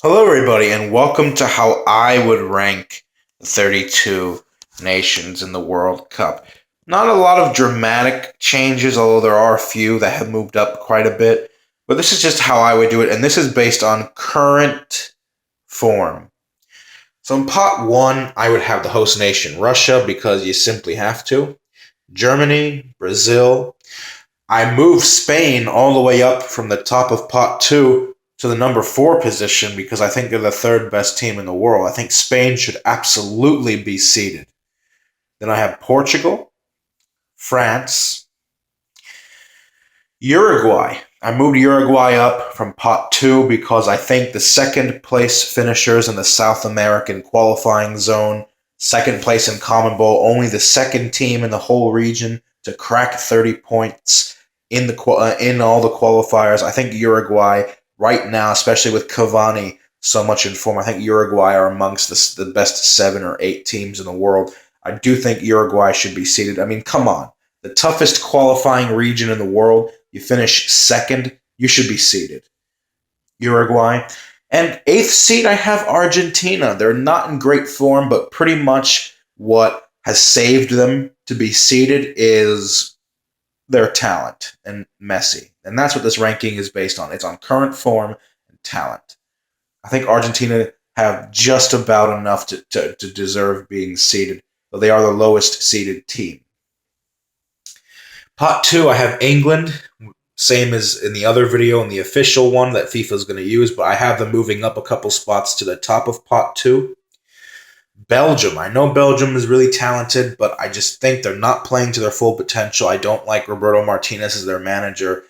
Hello, everybody, and welcome to how I would rank the 32 nations in the World Cup. Not a lot of dramatic changes, although there are a few that have moved up quite a bit, but this is just how I would do it, and this is based on current form. So in pot one, I would have the host nation, Russia, because you simply have to. Germany, Brazil, I moved Spain all the way up from the top of pot two to the number four position because I think they're the third best team in the world. I think Spain should absolutely be seeded. Then I have Portugal, France, Uruguay. I moved Uruguay up from pot two because I think the second place finishers in the South American qualifying zone, second place in Common Bowl, only the second team in the whole region to crack 30 points in all the qualifiers. I think Uruguay right now, especially with Cavani so much in form, I think Uruguay are amongst the best 7 or 8 teams in the world. I do think Uruguay should be seeded. I mean, come on. The toughest qualifying region in the world, you finish second, you should be seeded. Uruguay. And eighth seed, I have Argentina. They're not in great form, but pretty much what has saved them to be seeded is their talent and Messi. And that's what this ranking is based on. It's on current form and talent. I think Argentina have just about enough to deserve being seeded, but they are the lowest seeded team. Pot two, I have England, same as in the other video, in the official one that FIFA is going to use, but I have them moving up a couple spots to the top of pot two. Belgium. I know Belgium is really talented, but I just think they're not playing to their full potential. I don't like Roberto Martinez as their manager.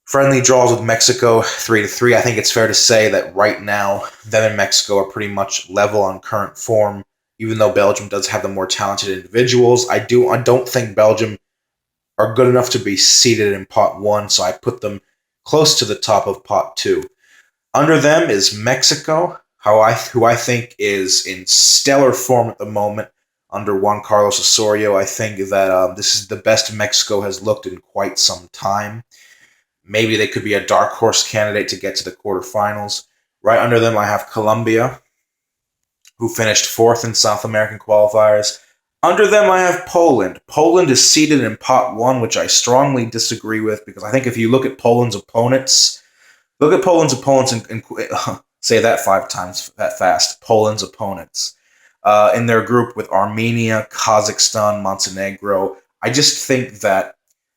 Friendly draws with Mexico 3-3. I think it's fair to say that right now, them and Mexico are pretty much level on current form, even though Belgium does have the more talented individuals. I don't think Belgium are good enough to be seated in pot one, so I put them close to the top of pot two. Under them is Mexico, who I think is in stellar form at the moment under Juan Carlos Osorio. I think that this is the best Mexico has looked in quite some time. Maybe they could be a dark horse candidate to get to the quarterfinals. Right under them, I have Colombia, who finished fourth in South American qualifiers. Under them, I have Poland. Poland is seated in pot one, which I strongly disagree with because I think if you look at Poland's opponents, and say that 5 times that fast. Poland's opponents in their group with Armenia, Kazakhstan, Montenegro. I just think that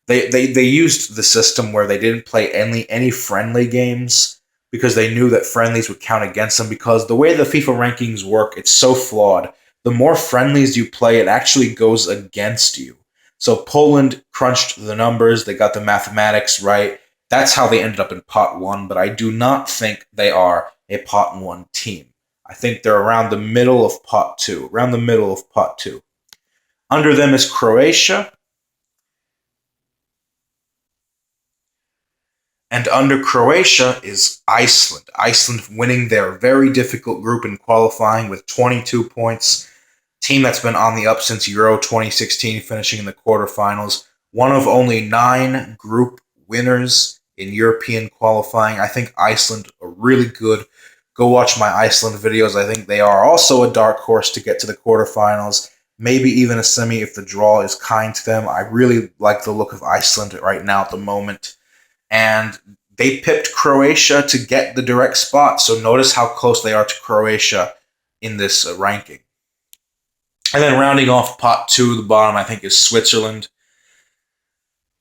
they used the system where they didn't play any friendly games because they knew that friendlies would count against them because the way the FIFA rankings work, it's so flawed. The more friendlies you play, it actually goes against you. So Poland crunched the numbers, they got the mathematics right. That's how they ended up in pot one, but I do not think they are a pot one team. I think they're around the middle of pot two. Under them is Croatia, and under Croatia is Iceland. Iceland winning their very difficult group in qualifying with 22 points. Team that's been on the up since Euro 2016, finishing in the quarterfinals. One of only 9 group winners in European qualifying. I think Iceland are really good. Go watch my Iceland videos. I think they are also a dark horse to get to the quarterfinals. Maybe even a semi if the draw is kind to them. I really like the look of Iceland right now at the moment. And they pipped Croatia to get the direct spot. So notice how close they are to Croatia in this ranking. And then rounding off pot two, the bottom, I think, is Switzerland.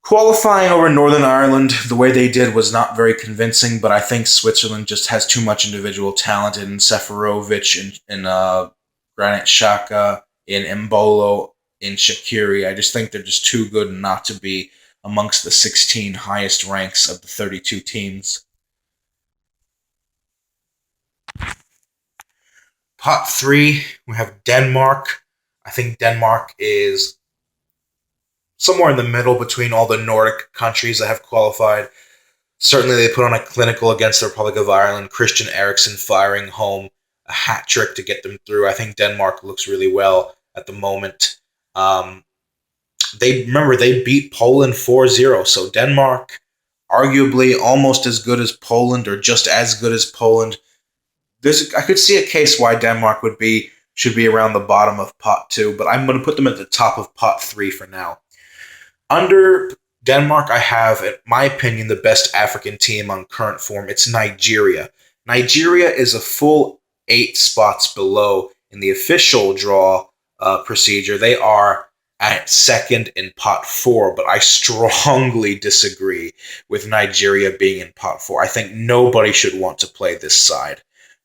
Qualifying over Northern Ireland, the way they did was not very convincing, but I think Switzerland just has too much individual talent in Seferovic, in Granit Xhaka, in Embolo, in Shaqiri. I just think they're just too good not to be amongst the 16 highest ranks of the 32 teams. Pot three, we have Denmark. I think Denmark is somewhere in the middle between all the Nordic countries that have qualified. Certainly, they put on a clinical against the Republic of Ireland. Christian Eriksen firing home a hat trick to get them through. I think Denmark looks really well at the moment. They beat Poland 4-0. So Denmark arguably almost as good as Poland or just as good as Poland. I could see a case why Denmark should be around the bottom of pot 2, but I'm going to put them at the top of pot 3 for now. Under Denmark, I have, in my opinion, the best African team on current form. It's Nigeria. Nigeria is a full 8 spots below in the official draw procedure. They are at second in pot 4, but I strongly disagree with Nigeria being in pot 4. I think nobody should want to play this side.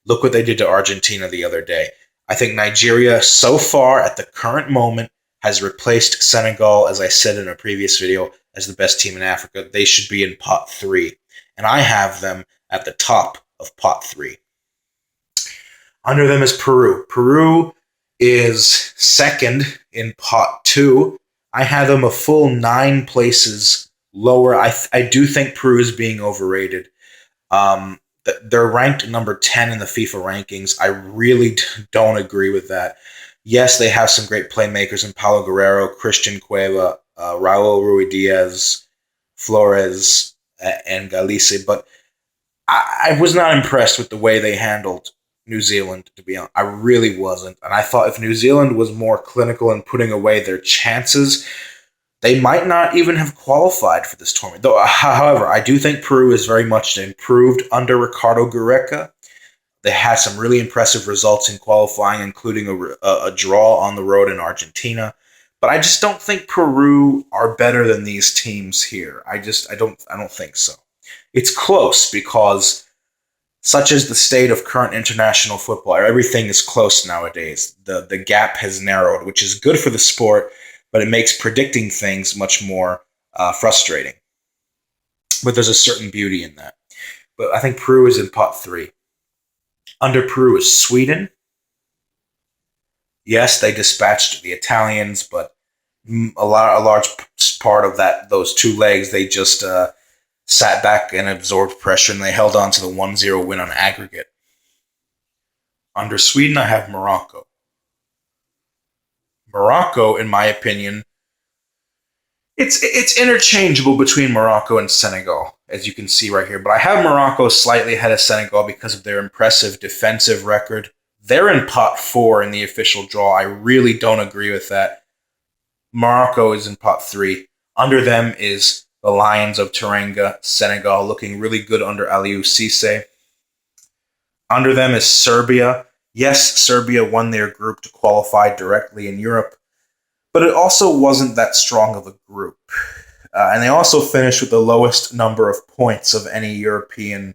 Look what they did to Argentina the other day. I think Nigeria, so far at the current moment, has replaced Senegal, as I said in a previous video, as the best team in Africa. They should be in pot 3. And I have them at the top of pot 3. Under them is Peru. Peru is second in pot 2. I have them a full 9 places lower. I do think Peru is being overrated. They're ranked number 10 in the FIFA rankings. I really don't agree with that. Yes, they have some great playmakers in Paulo Guerrero, Christian Cueva, Raul Ruidiaz, Flores, and Galicia, but I was not impressed with the way they handled New Zealand, to be honest. I really wasn't. And I thought if New Zealand was more clinical in putting away their chances, they might not even have qualified for this tournament. Though, however, I do think Peru is very much improved under Ricardo Gareca. They had some really impressive results in qualifying, including a draw on the road in Argentina. But I just don't think Peru are better than these teams here. I don't think so. It's close because, such as the state of current international football, everything is close nowadays. The gap has narrowed, which is good for the sport, but it makes predicting things much more frustrating. But there's a certain beauty in that. But I think Peru is in pot 3. Under Peru is Sweden. Yes, they dispatched the Italians, but a large part of those 2 legs, they just sat back and absorbed pressure, and they held on to the 1-0 win on aggregate. Under Sweden, I have Morocco. Morocco, in my opinion, it's interchangeable between Morocco and Senegal, as you can see right here. But I have Morocco slightly ahead of Senegal because of their impressive defensive record. They're in pot 4 in the official draw. I really don't agree with that. Morocco is in pot 3. Under them is the Lions of Teranga, Senegal, looking really good under Aliou Cisse. Under them is Serbia. Yes, Serbia won their group to qualify directly in Europe, but it also wasn't that strong of a group. And they also finished with the lowest number of points of any European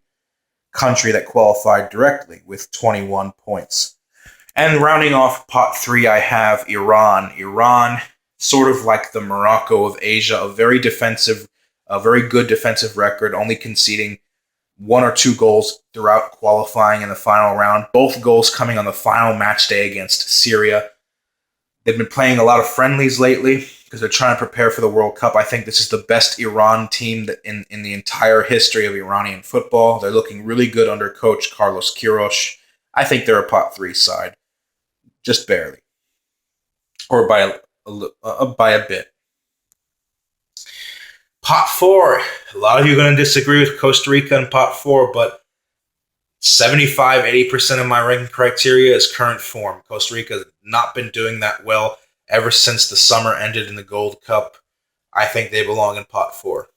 country that qualified directly, with 21 points. And rounding off pot 3, I have Iran. Iran, sort of like the Morocco of Asia, a very good defensive record, only conceding 1 or 2 goals throughout qualifying in the final round. Both goals coming on the final match day against Syria. They've been playing a lot of friendlies lately because they're trying to prepare for the World Cup. I think this is the best Iran team that in the entire history of Iranian football. They're looking really good under coach Carlos Queiroz. I think they're a pot 3 side, just barely, or by a bit. Pot 4. A lot of you are going to disagree with Costa Rica in pot 4, but 75-80% of my ranking criteria is current form. Costa Rica has not been doing that well ever since the summer ended in the Gold Cup. I think they belong in pot 4.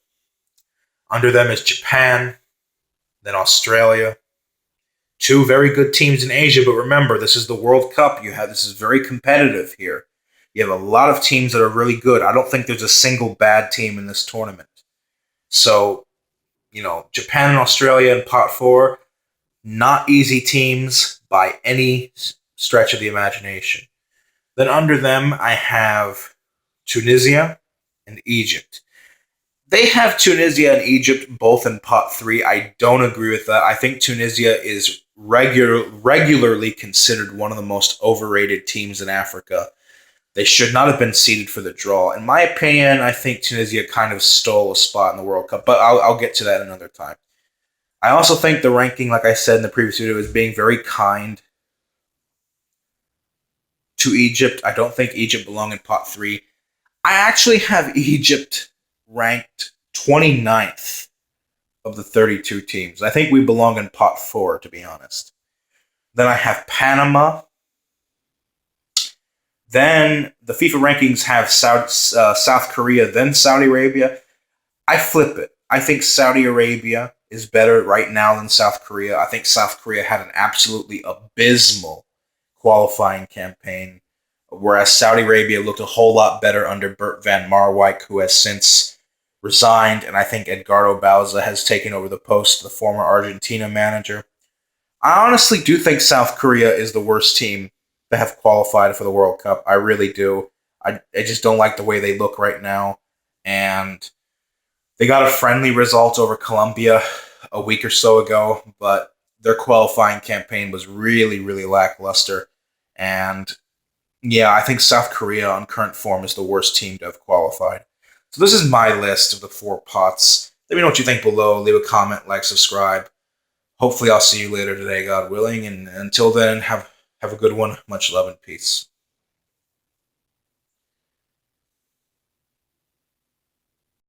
Under them is Japan, then Australia. 2 very good teams in Asia, but remember, this is the World Cup. This is very competitive here. You have a lot of teams that are really good. I don't think there's a single bad team in this tournament. So, Japan and Australia in pot 4, not easy teams by any stretch of the imagination. Then under them, I have Tunisia and Egypt. They have Tunisia and Egypt both in pot 3. I don't agree with that. I think Tunisia is regularly considered one of the most overrated teams in Africa. They should not have been seeded for the draw. In my opinion, I think Tunisia kind of stole a spot in the World Cup, but I'll get to that another time. I also think the ranking, like I said in the previous video, is being very kind to Egypt. I don't think Egypt belong in pot 3. I actually have Egypt ranked 29th of the 32 teams. I think we belong in pot 4, to be honest. Then I have Panama. Then the FIFA rankings have South Korea, then Saudi Arabia. I flip it. I think Saudi Arabia is better right now than South Korea. I think South Korea had an absolutely abysmal qualifying campaign, whereas Saudi Arabia looked a whole lot better under Bert van Marwijk, who has since resigned, and I think Edgardo Bauza has taken over the post of the former Argentina manager. I honestly do think South Korea is the worst team to have qualified for the World Cup. I really do. I just don't like the way they look right now. And they got a friendly result over Colombia a week or so ago, but their qualifying campaign was really, really lackluster. And yeah, I think South Korea on current form is the worst team to have qualified. So this is my list of the 4 pots. Let me know what you think below. Leave a comment, like, subscribe. Hopefully I'll see you later today, God willing. And until then, have a good one. Much love and peace.